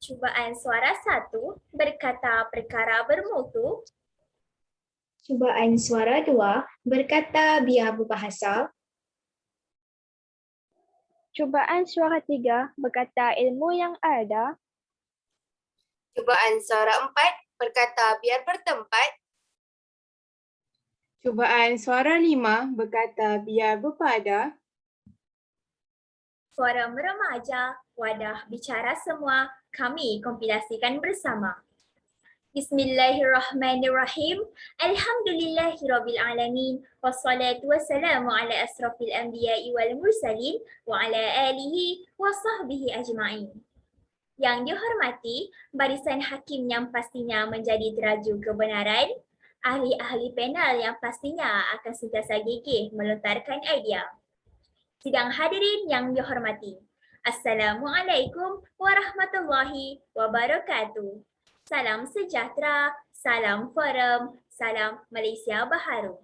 Cubaan suara 1 berkata perkara bermutu. Cubaan suara 2 berkata biar berbahasa. Cubaan suara 3 berkata ilmu yang ada. Cubaan suara 4 berkata biar bertempat. Cubaan suara 5 berkata biar berpada. Forum remaja, wadah bicara semua, kami kompilasikan bersama. Bismillahirrahmanirrahim. Alhamdulillahirrabbilalamin. Wassalatu wassalamu ala asrafil anbiya'i wal mursalin wa ala alihi wa sahbihi ajma'in. Yang dihormati, barisan hakim yang pastinya menjadi teraju kebenaran, ahli-ahli panel yang pastinya akan sentiasa gigih melontarkan idea. Sidang hadirin yang dihormati, Assalamualaikum warahmatullahi wabarakatuh. Salam sejahtera, salam forum, salam Malaysia Baharu.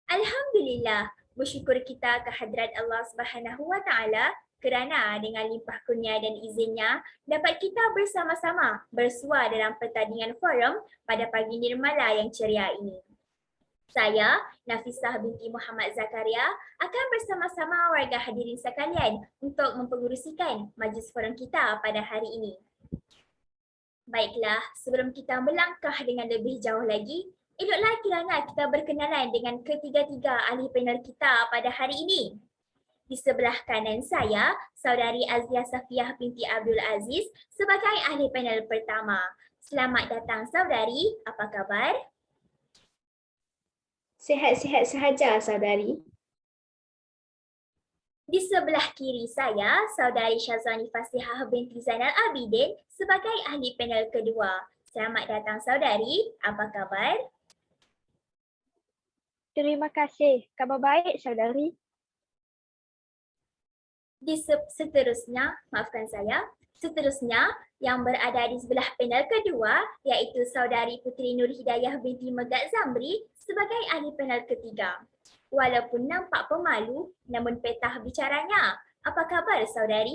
Alhamdulillah, bersyukur kita kehadrat Allah Subhanahu Wa Taala kerana dengan limpah kurnia dan izinnya dapat kita bersama-sama bersua dalam pertandingan forum pada pagi nirmala yang ceria ini. Saya, Nafisah binti Muhammad Zakaria, akan bersama-sama warga hadirin sekalian untuk mempengerusikan majlis forum kita pada hari ini. Baiklah, sebelum kita melangkah dengan lebih jauh lagi, eloklah kiranya kita berkenalan dengan ketiga-tiga ahli panel kita pada hari ini. Di sebelah kanan saya, Saudari Azia Safiah binti Abdul Aziz sebagai ahli panel pertama. Selamat datang saudari, apa khabar? Sihat-sihat sahaja, saudari. Di sebelah kiri saya, Saudari Syazwani Fasihah binti Zainal Abidin sebagai ahli panel kedua. Selamat datang saudari, apa khabar? Terima kasih. Khabar baik, saudari. Seterusnya yang berada di sebelah panel kedua iaitu Saudari Puteri Nur Hidayah binti Megat Zamri sebagai ahli panel ketiga. Walaupun nampak pemalu, namun petah bicaranya. Apa khabar saudari?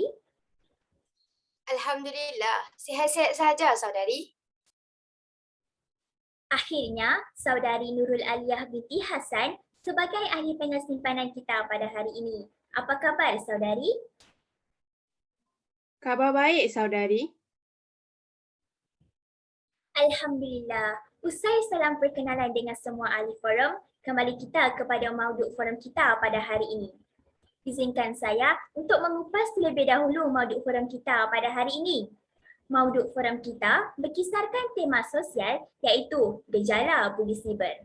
Alhamdulillah, sihat-sihat sahaja saudari. Akhirnya, Saudari Nurul Aliyah binti Hasan sebagai ahli panel simpanan kita pada hari ini. Apa khabar saudari? Khabar baik, saudari. Alhamdulillah. Usai salam perkenalan dengan semua ahli forum, kembali kita kepada mauduk forum kita pada hari ini. Izinkan saya untuk mengupas terlebih dahulu mauduk forum kita pada hari ini. Mauduk forum kita berkisarkan tema sosial iaitu gejala buli siber.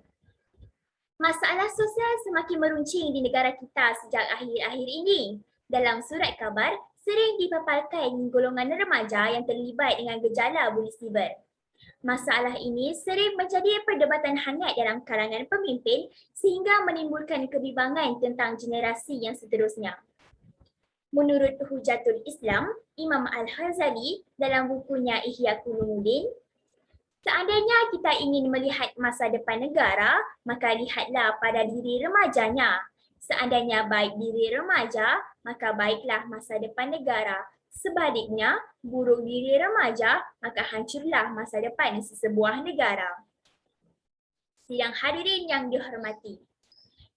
Masalah sosial semakin meruncing di negara kita sejak akhir-akhir ini. Dalam surat khabar, sering dipaparkan golongan remaja yang terlibat dengan gejala buli siber. Masalah ini sering menjadi perdebatan hangat dalam kalangan pemimpin sehingga menimbulkan kebimbangan tentang generasi yang seterusnya. Menurut Hujatul Islam, Imam Al-Ghazali dalam bukunya Ihya Ulumuddin, seandainya kita ingin melihat masa depan negara, maka lihatlah pada diri remajanya. Seandainya baik diri remaja, maka baiklah masa depan negara. Sebaliknya, buruk diri remaja, maka hancurlah masa depan sesebuah negara. Sidang hadirin yang dihormati,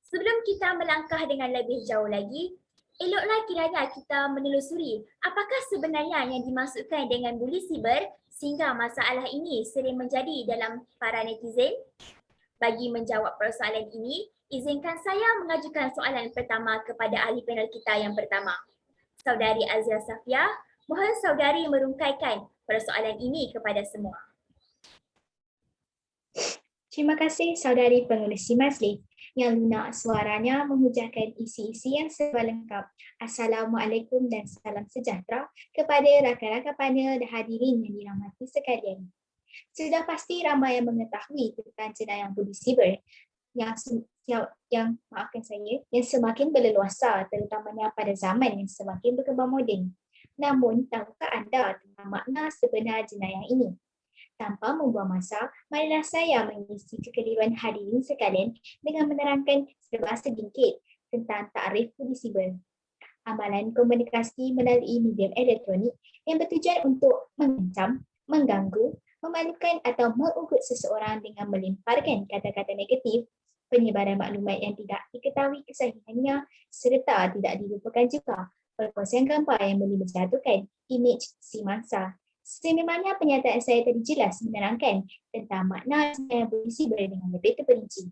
sebelum kita melangkah dengan lebih jauh lagi, eloklah kiranya kita menelusuri apakah sebenarnya yang dimaksudkan dengan buli siber sehingga masalah ini sering menjadi dalam para netizen. Bagi menjawab persoalan ini, izinkan saya mengajukan soalan pertama kepada ahli panel kita yang pertama. Saudari Azia Safiah, mohon saudari merungkaikan persoalan ini kepada semua. Terima kasih saudari pengerusi majlis yang lunak suaranya menghujahkan isi-isi yang serba lengkap. Assalamualaikum dan salam sejahtera kepada rakan-rakan panel dan hadirin yang dirahmati sekalian. Sudah pasti ramai yang mengetahui tentang jenayah buli siber yang semakin berleluasa terutamanya pada zaman yang semakin berkembang moden. Namun, tahukah anda tentang makna sebenar jenayah ini? Tanpa membuang masa, marilah saya mengisi kekeliruan hadirin sekalian dengan menerangkan serba sedikit tentang takrif buli siber. amalan komunikasi melalui medium elektronik yang bertujuan untuk mengancam, mengganggu, memalukan atau mengugut seseorang dengan melemparkan kata-kata negatif, penyebaran maklumat yang tidak diketahui kesahihannya serta tidak dilupakan juga perkongsian gambar yang boleh menjatuhkan imej si mangsa. Sememangnya pernyataan saya tadi jelas menerangkan tentang makna jenayah polisi dengan lebih terperinci.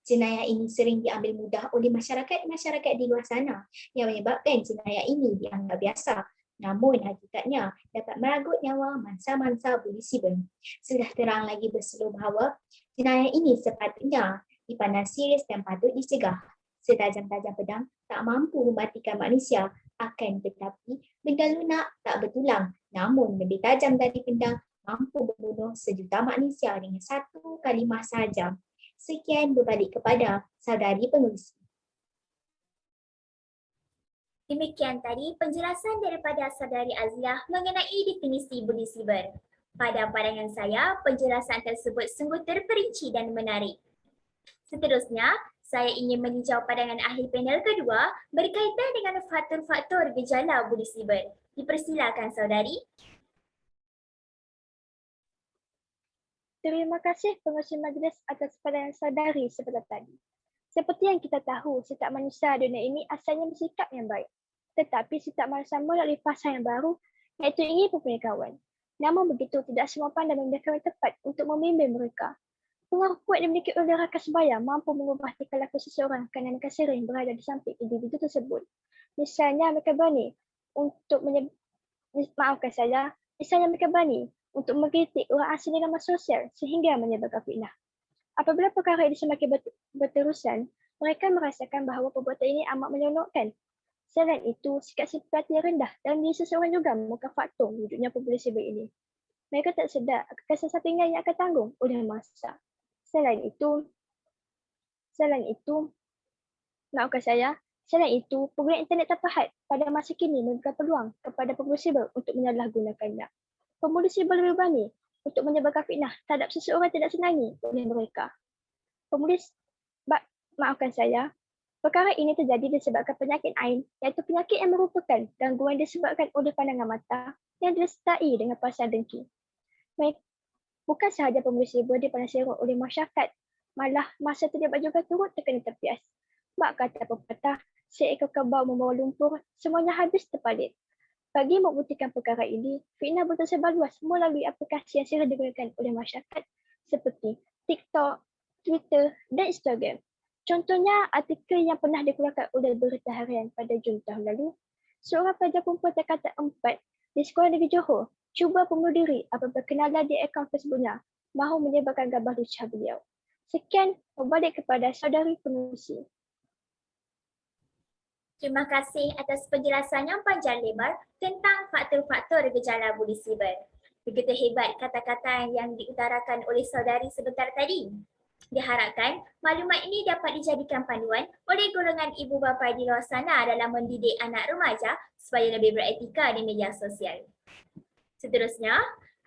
Jenayah ini sering diambil mudah oleh masyarakat di luar sana yang menyebabkan jenayah ini dianggap biasa. Namun hakikatnya dapat meragut nyawa mangsa-mangsa buli siber. Sudah terang lagi berseluruh bahawa jenayah ini sepatutnya dipandang serius dan patut dicegah. Setajam-tajam pedang tak mampu mematikan manusia, akan tetapi benda lunak tak bertulang, namun lebih tajam dari pedang mampu membunuh sejuta manusia dengan satu kalimah sahaja. Sekian berbalik kepada saudari pengurusi. Demikian tadi penjelasan daripada saudari Aziah mengenai definisi buli siber. Pada pandangan saya, penjelasan tersebut sungguh terperinci dan menarik. Seterusnya, saya ingin meninjau pandangan ahli panel kedua berkaitan dengan faktor-faktor gejala buli siber. Dipersilakan saudari. Terima kasih pengurusi majlis atas pandangan saudari sebentar tadi. Seperti yang kita tahu, setiap manusia dunia ini asalnya bersikap yang baik. Tetapi setiap manusia melalui fasa yang baru, iaitu ingin mempunyai kawan. Namun begitu, tidak semua pandai memiliki kawan tepat untuk membimbing mereka. Pengaruh kuat dimiliki oleh raka sebaya mampu mengubah tingkah laku seseorang kerana mereka sering berada di samping individu tersebut. Misalnya mereka berani untuk untuk mengkritik orang asing di media sosial sehingga menyebarkan fitnah. Apabila perkara ini semakin berterusan, mereka merasakan bahawa perbuatan ini amat menyeronokkan. Selain itu, sikap simpati yang rendah dalam diri seseorang juga merupakan faktor wujudnya pembuli siber ini. Mereka tak sedar akan kesan sampingan yang akan tanggung oleh mangsa. Selain itu, pengguna internet terpahat pada masa kini memberikan peluang kepada pembuli siber untuk menyalahgunakannya. Pembuli siber lebih berani untuk menyebarkan fitnah terhadap seseorang tidak senangi oleh mereka. Perkara ini terjadi disebabkan penyakit ain, iaitu penyakit yang merupakan gangguan disebabkan oleh pandangan mata yang disertai dengan perasaan dengki. Bukan sahaja pembuli siber dipandang serong oleh masyarakat, malah masa terlibat juga turut terkena terpias. Mak kata pepatah, seekor kerbau membawa lumpur, semuanya habis terpalit. Bagi membuktikan perkara ini, fitnah tersebar luas melalui aplikasi yang sering digunakan oleh masyarakat seperti TikTok, Twitter dan Instagram. Contohnya, artikel yang pernah dikeluarkan oleh Berita Harian pada Jun tahun lalu, seorang pelajar perempuan tingkatan 4 di Sekolah Negeri Johor cuba bunuh diri apabila kenalan di akaun Facebooknya mahu menyebarkan gambar lucah beliau. Sekian, berbalik kepada saudari pengurusi. Terima kasih atas penjelasan yang panjang lebar tentang faktor-faktor gejala buli siber. Begitu hebat kata-kata yang diutarakan oleh saudari sebentar tadi. Diharapkan maklumat ini dapat dijadikan panduan oleh golongan ibu bapa di luar sana dalam mendidik anak remaja supaya lebih beretika di media sosial. Seterusnya,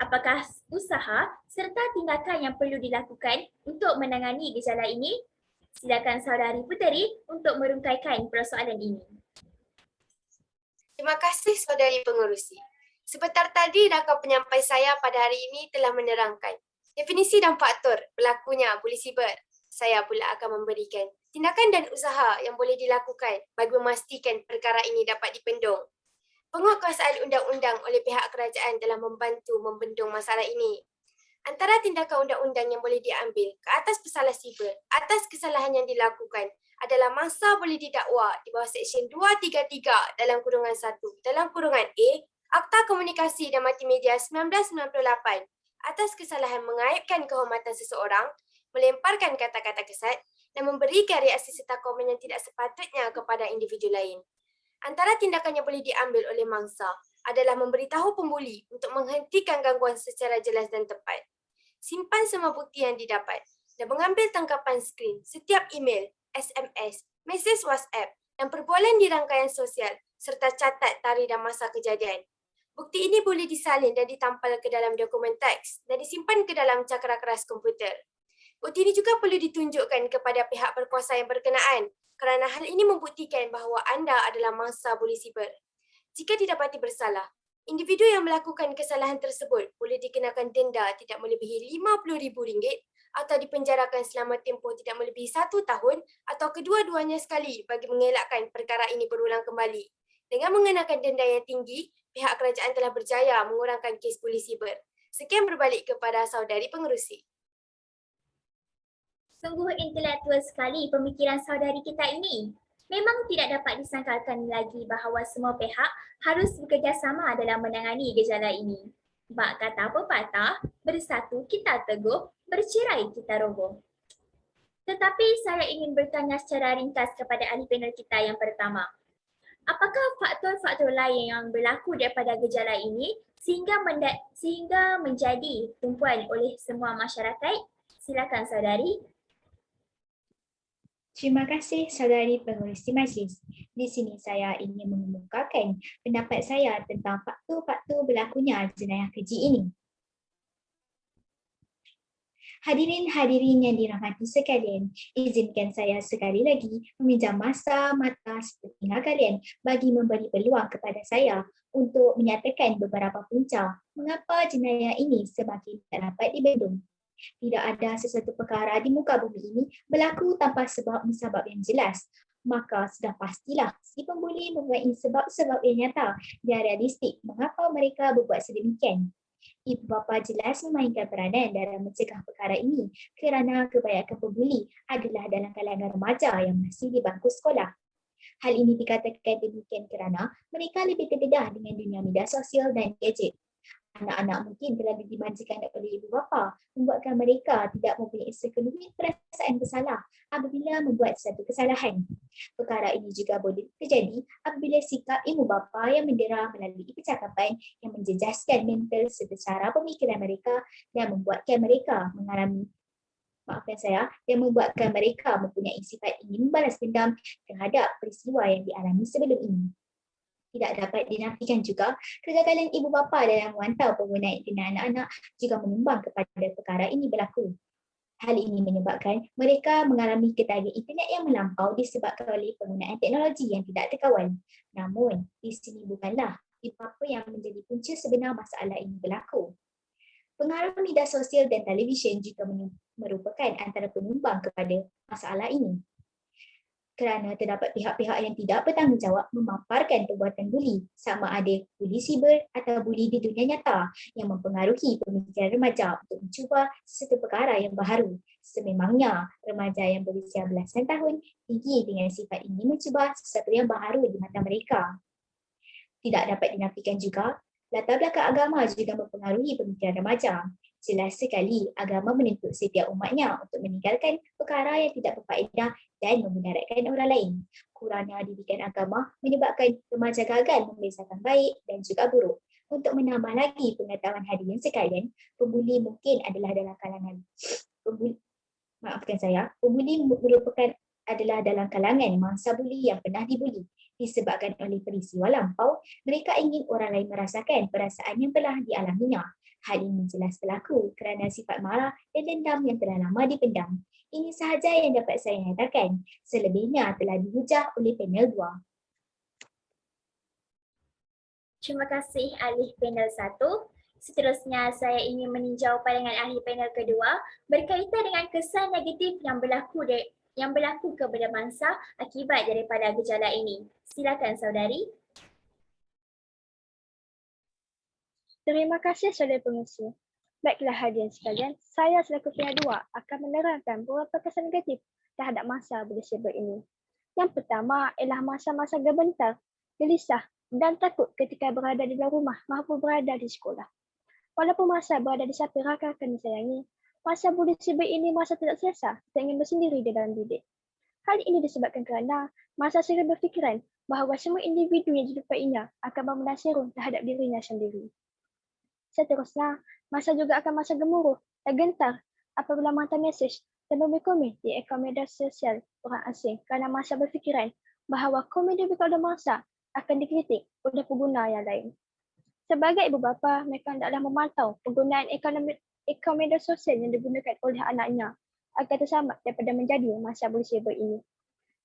apakah usaha serta tindakan yang perlu dilakukan untuk menangani gejala ini? Silakan saudari Puteri untuk merungkaikan persoalan ini. Terima kasih saudari pengurusi. Sebentar tadi rakan penyampai saya pada hari ini telah menerangkan definisi dan faktor berlakunya buli siber. Saya pula akan memberikan tindakan dan usaha yang boleh dilakukan bagi memastikan perkara ini dapat dibendung. Penguatkuasaan undang-undang oleh pihak kerajaan dalam membantu membendung masalah ini. Antara tindakan undang-undang yang boleh diambil ke atas pesalah siber atas kesalahan yang dilakukan adalah mangsa boleh didakwa di bawah Seksyen 233 dalam kurungan 1 dalam kurungan A Akta Komunikasi dan Multimedia 1998 atas kesalahan mengaibkan kehormatan seseorang, melemparkan kata-kata kesat dan memberikan reaksi serta komen yang tidak sepatutnya kepada individu lain. Antara tindakan yang boleh diambil oleh mangsa adalah memberitahu pembuli untuk menghentikan gangguan secara jelas dan tepat. Simpan semua bukti yang didapat dan mengambil tangkapan skrin setiap email, SMS, mesej WhatsApp dan perbualan di rangkaian sosial serta catat tarikh dan masa kejadian. Bukti ini boleh disalin dan ditampal ke dalam dokumen teks dan disimpan ke dalam cakra keras komputer. Bukti ini juga perlu ditunjukkan kepada pihak berkuasa yang berkenaan kerana hal ini membuktikan bahawa anda adalah mangsa buli siber. Jika didapati bersalah, individu yang melakukan kesalahan tersebut boleh dikenakan denda tidak melebihi RM50,000 atau dipenjarakan selama tempoh tidak melebihi 1 tahun atau kedua-duanya sekali bagi mengelakkan perkara ini berulang kembali. Dengan mengenakan denda yang tinggi, pihak kerajaan telah berjaya mengurangkan kes buli siber. Sekian berbalik kepada saudari pengerusi. Sungguh intelektual sekali pemikiran saudari kita ini. Memang tidak dapat disangkalkan lagi bahawa semua pihak harus bekerjasama dalam menangani gejala ini. Bak kata pepatah, bersatu kita teguh, bercerai kita roboh. Tetapi saya ingin bertanya secara ringkas kepada ahli panel kita yang pertama. Apakah faktor-faktor lain yang berlaku daripada gejala ini sehingga menjadi tumpuan oleh semua masyarakat? Silakan saudari. Terima kasih saudari pengerusi majlis. Di sini saya ingin mengemukakan pendapat saya tentang faktor-faktor berlakunya jenayah keji ini. Hadirin-hadirin yang dirahmati sekalian, izinkan saya sekali lagi meminjam masa mata sepertiga kalian bagi memberi peluang kepada saya untuk menyatakan beberapa punca mengapa jenayah ini semakin tak dapat dibendung. Tidak ada sesuatu perkara di muka bumi ini berlaku tanpa sebab-musabab yang jelas. Maka sudah pastilah si pembuli mempunyai sebab-sebab yang nyata dan realistik mengapa mereka berbuat sedemikian. Ibu bapa jelas memainkan peranan dalam mencegah perkara ini kerana kebanyakan pembuli adalah dalam kalangan remaja yang masih di bangku sekolah. Hal ini dikatakan demikian kerana mereka lebih terdedah dengan dunia media sosial dan gadget. Anak-anak mungkin terlalu dimanjakan oleh ibu bapa, membuatkan mereka tidak mempunyai sekelumit perasaan bersalah apabila membuat satu kesalahan. Perkara ini juga boleh terjadi apabila sikap ibu bapa yang mendera melalui percakapan yang menjejaskan mental serta cara pemikiran mereka dan membuatkan mereka mempunyai sifat ingin membalas dendam terhadap peristiwa yang dialami sebelum ini. Tidak dapat dinafikan juga, kegagalan ibu bapa dalam memantau penggunaan internet anak-anak juga menyumbang kepada perkara ini berlaku. Hal ini menyebabkan mereka mengalami ketagihan internet yang melampau disebabkan oleh penggunaan teknologi yang tidak terkawal. Namun, di sini bukanlah ibu bapa yang menjadi punca sebenar masalah ini berlaku. Pengaruh media sosial dan televisyen juga merupakan antara penyumbang kepada masalah ini. Kerana terdapat pihak-pihak yang tidak bertanggungjawab memaparkan perbuatan buli, sama ada buli siber atau buli di dunia nyata yang mempengaruhi pemikiran remaja untuk mencuba sesuatu perkara yang baharu. Sememangnya, remaja yang berusia belasan tahun tinggi dengan sifat ini mencuba sesuatu yang baharu di mata mereka. Tidak dapat dinafikan juga, latar belakang agama juga mempengaruhi pemikiran remaja. Jelas sekali agama menuntut setiap umatnya untuk meninggalkan perkara yang tidak berfaedah dan memudaratkan orang lain. Kurangnya didikan agama menyebabkan remaja gagal membezakan baik dan juga buruk. Untuk menambah lagi pengetahuan hadirin sekalian, pembuli mungkin adalah dalam kalangan pembuli merupakan adalah dalam kalangan mangsa buli yang pernah dibuli. Disebabkan oleh peristiwa lampau, mereka ingin orang lain merasakan perasaan yang telah dialaminya. Hal ini jelas berlaku kerana sifat marah dan dendam yang telah lama dipendam. Ini sahaja yang dapat saya nyatakan. Selebihnya telah dihujah oleh panel 2. Terima kasih ahli panel 1. Seterusnya saya ingin meninjau pandangan ahli panel kedua berkaitan dengan kesan negatif yang berlaku kepada mangsa akibat daripada gejala ini. Silakan saudari. Terima kasih saudara pengerusi. Baiklah hadirin sekalian, saya selaku pihak 2 akan menerangkan beberapa kesan negatif terhadap masa buli siber ini. Yang pertama ialah masa-masa gemetar, gelisah dan takut ketika berada di dalam rumah maupun berada di sekolah. Walaupun masa berada di samping rakan-rakan disayangi, masa buli siber ini masa tidak selesa dan ingin bersendiri di dalam bilik. Hal ini disebabkan kerana masa sering berfikiran bahawa semua individu yang dijumpai akan memandang serum terhadap dirinya sendiri. Seterusnya, masa juga akan masa gemuruh dan gentar apabila menghantar mesej dan memberi komen di akaun media sosial orang asing kerana masa berfikiran bahawa komen diberikan oleh masa akan dikritik oleh pengguna yang lain. Sebagai ibu bapa, mereka hendaklah memantau penggunaan akaun media sosial yang digunakan oleh anaknya agar terselamat daripada menjadi masa buli siber ini.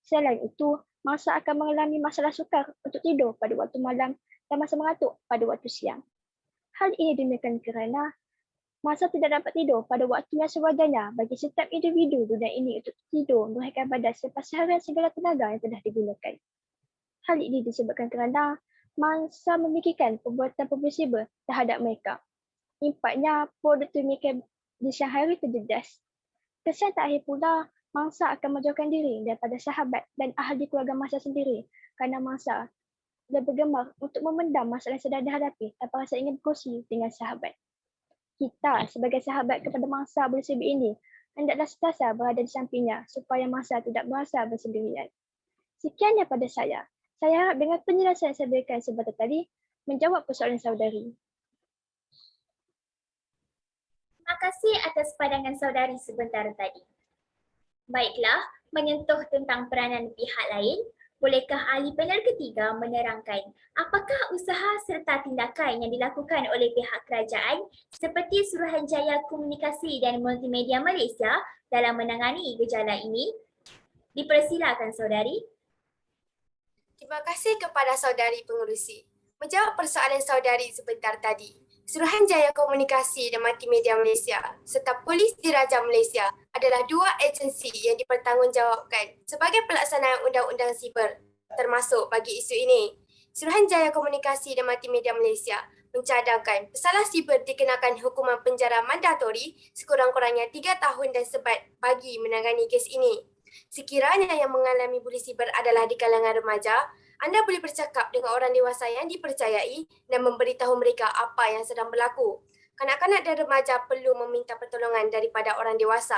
Selain itu, mangsa akan mengalami masalah sukar untuk tidur pada waktu malam dan masa mengantuk pada waktu siang. Hal ini demikian kerana mangsa tidak dapat tidur pada waktu yang sewajarnya bagi setiap individu dunia ini untuk tidur merehatkan badan selepas seharian segala tenaga yang telah digunakan. Hal ini disebabkan kerana mangsa memikirkan perbuatan publisibel terhadap mereka. Impaknya, produktif mereka di siang hari terjejas. Kesan terakhir pula, mangsa akan menjauhkan diri daripada sahabat dan ahli keluarga mangsa sendiri kerana mangsa dan bergemar untuk memendam masalah yang sedang dihadapi tanpa rasa ingin berkongsi dengan sahabat. Kita sebagai sahabat kepada mangsa bersibuk ini hendaklah sentiasa berada di sampingnya supaya mangsa tidak merasa bersendirian. Sekian daripada saya. Saya harap dengan penjelasan yang saya berikan sebentar tadi menjawab persoalan saudari. Terima kasih atas pandangan saudari sebentar tadi. Baiklah, menyentuh tentang peranan pihak lain, bolehkah ahli panel ketiga menerangkan apakah usaha serta tindakan yang dilakukan oleh pihak kerajaan seperti Suruhanjaya Komunikasi dan Multimedia Malaysia dalam menangani gejala ini? Dipersilakan saudari. Terima kasih kepada saudari pengerusi. Menjawab persoalan saudari sebentar tadi, Suruhanjaya Komunikasi dan Multimedia Malaysia serta Polis Diraja Malaysia adalah dua agensi yang dipertanggungjawabkan sebagai pelaksanaan undang-undang siber termasuk bagi isu ini. Suruhanjaya Komunikasi dan Multimedia Malaysia mencadangkan pesalah siber dikenakan hukuman penjara mandatori sekurang-kurangnya 3 tahun dan sebat bagi menangani kes ini. Sekiranya yang mengalami buli siber adalah di kalangan remaja, anda boleh bercakap dengan orang dewasa yang dipercayai dan memberitahu mereka apa yang sedang berlaku. Kanak-kanak dan remaja perlu meminta pertolongan daripada orang dewasa.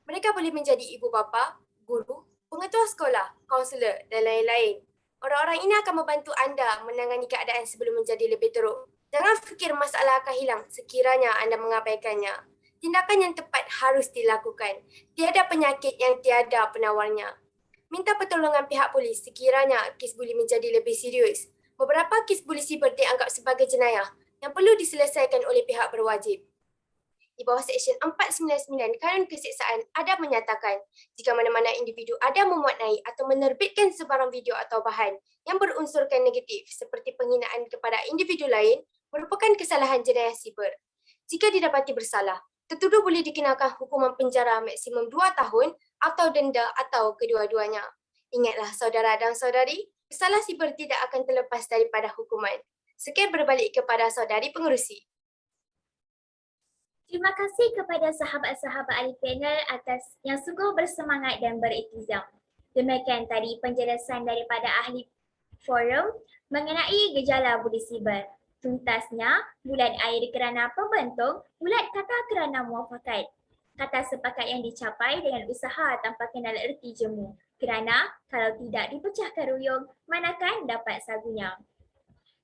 Mereka boleh menjadi ibu bapa, guru, pengetua sekolah, kaunselor dan lain-lain. Orang-orang ini akan membantu anda menangani keadaan sebelum menjadi lebih teruk. Jangan fikir masalah akan hilang sekiranya anda mengabaikannya. Tindakan yang tepat harus dilakukan. Tiada penyakit yang tiada penawarnya. Minta pertolongan pihak polis sekiranya kes buli menjadi lebih serius. Beberapa kes buli siber dianggap sebagai jenayah yang perlu diselesaikan oleh pihak berwajib. Di bawah Seksyen 499 Kanun Keseksaan ada menyatakan jika mana-mana individu ada memuatnai atau menerbitkan sebarang video atau bahan yang berunsurkan negatif seperti penghinaan kepada individu lain merupakan kesalahan jenayah siber. Jika didapati bersalah, tertuduh boleh dikenakan hukuman penjara maksimum 2 tahun atau denda atau kedua-duanya. Ingatlah saudara dan saudari, pesalah siber tidak akan terlepas daripada hukuman. Sekian berbalik kepada saudari pengerusi. Terima kasih kepada sahabat-sahabat ahli panel atas yang sungguh bersemangat dan beriltizam. Demikian tadi penjelasan daripada ahli forum mengenai gejala buli siber. Tuntasnya, bulat air kerana pembentung, bulat kata kerana muafakat. Kata sepakat yang dicapai dengan usaha tanpa kenal erti jemu. Kerana kalau tidak dipecahkan ruyung, manakan dapat sagunya.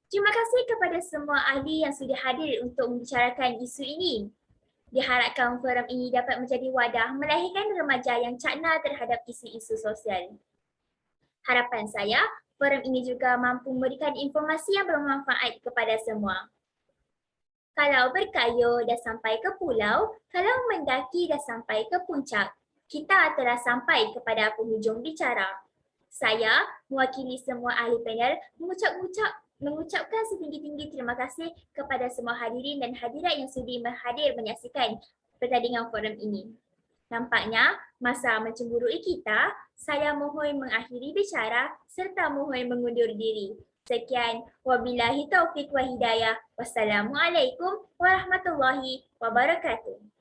Terima kasih kepada semua ahli yang sudah hadir untuk membicarakan isu ini. Diharapkan forum ini dapat menjadi wadah melahirkan remaja yang cakna terhadap isu-isu sosial. Harapan saya, forum ini juga mampu memberikan informasi yang bermanfaat kepada semua. Kalau berkayuh dah sampai ke pulau, kalau mendaki dah sampai ke puncak, kita telah sampai kepada penghujung bicara. Saya, mewakili semua ahli panel, mengucapkan setinggi-tinggi terima kasih kepada semua hadirin dan hadirat yang sudi hadir menyaksikan pertandingan forum ini. Nampaknya masa mencemburui kita, saya mohon mengakhiri bicara serta mohon mengundur diri. Sekian, wabillahi taufiq wa hidayah. Wassalamualaikum warahmatullahi wabarakatuh.